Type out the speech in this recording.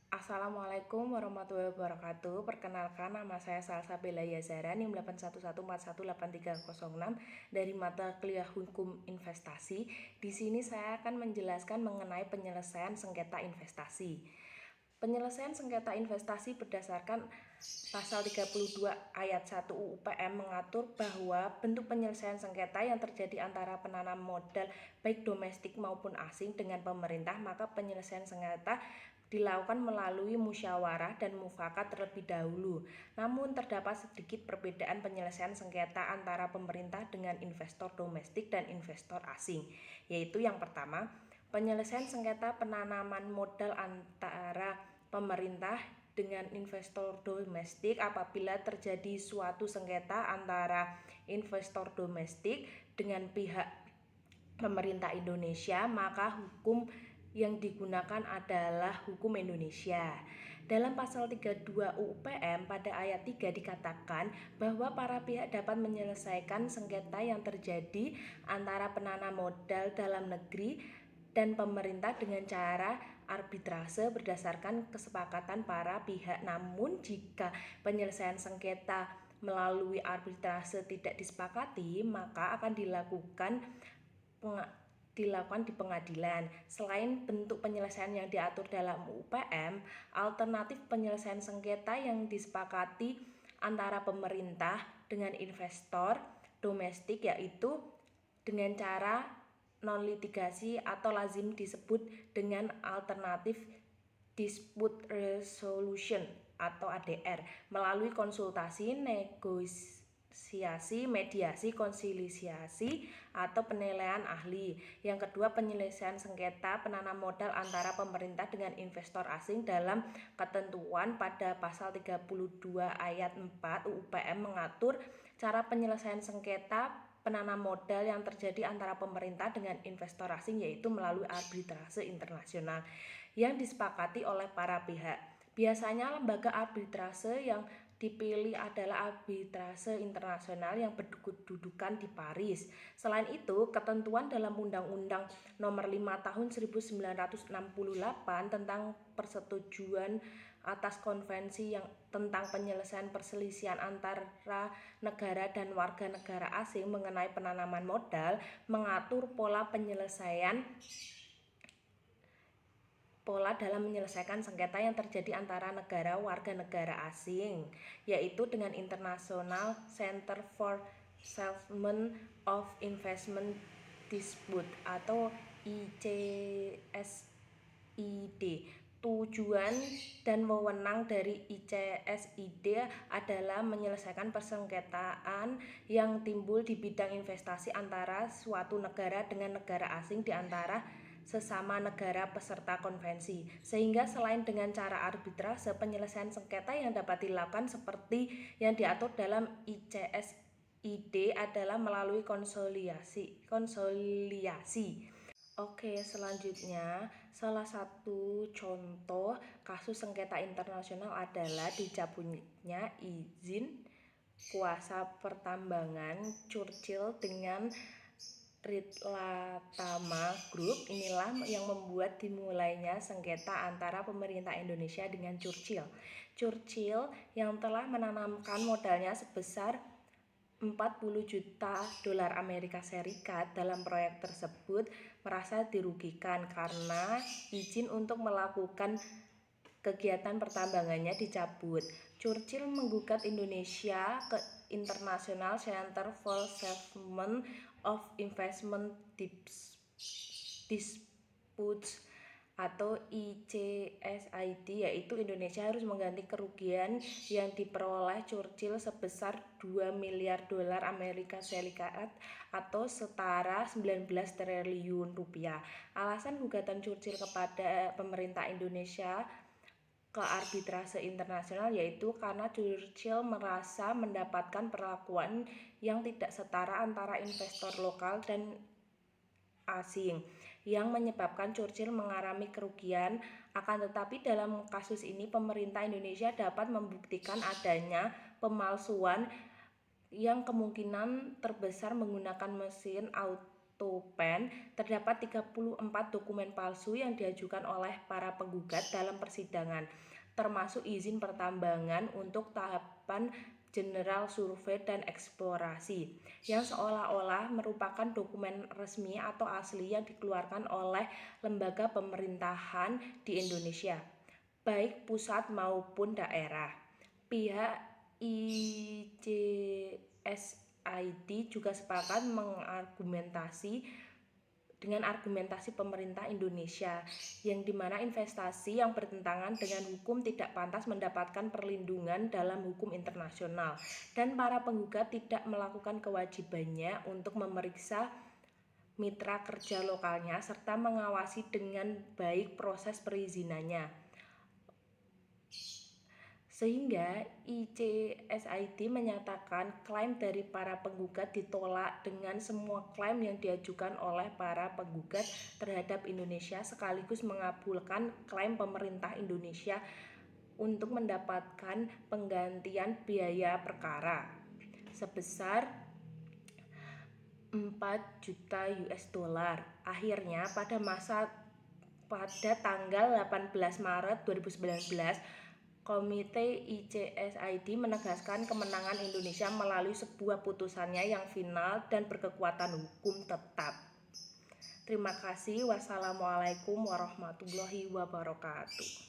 Assalamualaikum warahmatullahi wabarakatuh. Perkenalkan, nama saya Salsabella Yazara, NIM 811418306 dari mata kuliah Hukum Investasi. Di sini saya akan menjelaskan mengenai penyelesaian sengketa investasi. Penyelesaian sengketa investasi berdasarkan Pasal 32 ayat 1 UU PM mengatur bahwa bentuk penyelesaian sengketa yang terjadi antara penanam modal baik domestik maupun asing dengan pemerintah, maka penyelesaian sengketa dilakukan melalui musyawarah dan mufakat terlebih dahulu. Namun terdapat sedikit perbedaan penyelesaian sengketa antara pemerintah dengan investor domestik dan investor asing, yaitu yang pertama, penyelesaian sengketa penanaman modal antara pemerintah dengan investor domestik apabila terjadi suatu sengketa antara investor domestik dengan pihak pemerintah Indonesia, maka hukum yang digunakan adalah hukum Indonesia. Dalam pasal 32 UU PM pada ayat 3 dikatakan bahwa para pihak dapat menyelesaikan sengketa yang terjadi antara penanam modal dalam negeri dan pemerintah dengan cara arbitrase berdasarkan kesepakatan para pihak. Namun jika penyelesaian sengketa melalui arbitrase tidak disepakati, maka akan dilakukan di pengadilan. Selain bentuk penyelesaian yang diatur dalam UPM, alternatif penyelesaian sengketa yang disepakati antara pemerintah dengan investor domestik yaitu dengan cara non-litigasi atau lazim disebut dengan alternatif dispute resolution atau ADR melalui konsultasi, negosiasi, mediasi, konsiliasi, atau penilaian ahli. Yang kedua, penyelesaian sengketa penanam modal antara pemerintah dengan investor asing dalam ketentuan pada pasal 32 ayat 4 UU PM mengatur cara penyelesaian sengketa penanam modal yang terjadi antara pemerintah dengan investor asing, yaitu melalui arbitrase internasional yang disepakati oleh para pihak. Biasanya lembaga arbitrase yang dipilih adalah arbitrase internasional yang berkedudukan di Paris. Selain itu, ketentuan dalam Undang-Undang Nomor 5 Tahun 1968 tentang persetujuan atas konvensi yang tentang penyelesaian perselisihan antara negara dan warga negara asing mengenai penanaman modal mengatur pola dalam menyelesaikan sengketa yang terjadi antara negara warga negara asing, yaitu dengan International Center for Settlement of Investment Dispute atau ICSID. Tujuan dan wewenang dari ICSID adalah menyelesaikan persengketaan yang timbul di bidang investasi antara suatu negara dengan negara asing di antara sesama negara peserta konvensi. Sehingga selain dengan cara arbitrase, penyelesaian sengketa yang dapat dilakukan seperti yang diatur dalam ICSID adalah melalui konsoliasi. Oke, selanjutnya salah satu contoh kasus sengketa internasional adalah dicabutnya izin kuasa pertambangan Churchill dengan Ritlatama Group. Inilah yang membuat dimulainya sengketa antara pemerintah Indonesia dengan Churchill. Churchill yang telah menanamkan modalnya sebesar 40 juta dolar Amerika Serikat dalam proyek tersebut merasa dirugikan karena izin untuk melakukan kegiatan pertambangannya dicabut. Churchill menggugat Indonesia ke International Center for Settlement of Investment Disputes atau ICSID, yaitu Indonesia harus mengganti kerugian yang diperoleh Churchill sebesar 2 miliar dolar Amerika Serikat atau setara 19 triliun rupiah. Alasan gugatan Churchill kepada pemerintah Indonesia ke arbitrase internasional yaitu karena Churchill merasa mendapatkan perlakuan yang tidak setara antara investor lokal dan asing yang menyebabkan Churchill mengalami kerugian. Akan tetapi dalam kasus ini pemerintah Indonesia dapat membuktikan adanya pemalsuan yang kemungkinan terbesar menggunakan mesin Topen, terdapat 34 dokumen palsu yang diajukan oleh para penggugat dalam persidangan, termasuk izin pertambangan untuk tahapan general survei dan eksplorasi, yang seolah-olah merupakan dokumen resmi atau asli yang dikeluarkan oleh lembaga pemerintahan di Indonesia, baik pusat maupun daerah. Pihak ICSID juga sepakat dengan argumentasi pemerintah Indonesia, yang dimana investasi yang bertentangan dengan hukum tidak pantas mendapatkan perlindungan dalam hukum internasional, dan para penggugat tidak melakukan kewajibannya untuk memeriksa mitra kerja lokalnya serta mengawasi dengan baik proses perizinannya. Sehingga ICSID menyatakan klaim dari para penggugat ditolak dengan semua klaim yang diajukan oleh para penggugat terhadap Indonesia, sekaligus mengabulkan klaim pemerintah Indonesia untuk mendapatkan penggantian biaya perkara sebesar 4 juta US dollar. Akhirnya pada tanggal 18 Maret 2019, Komite ICSID menegaskan kemenangan Indonesia melalui sebuah putusannya yang final dan berkekuatan hukum tetap. Terima kasih. Wassalamualaikum warahmatullahi wabarakatuh.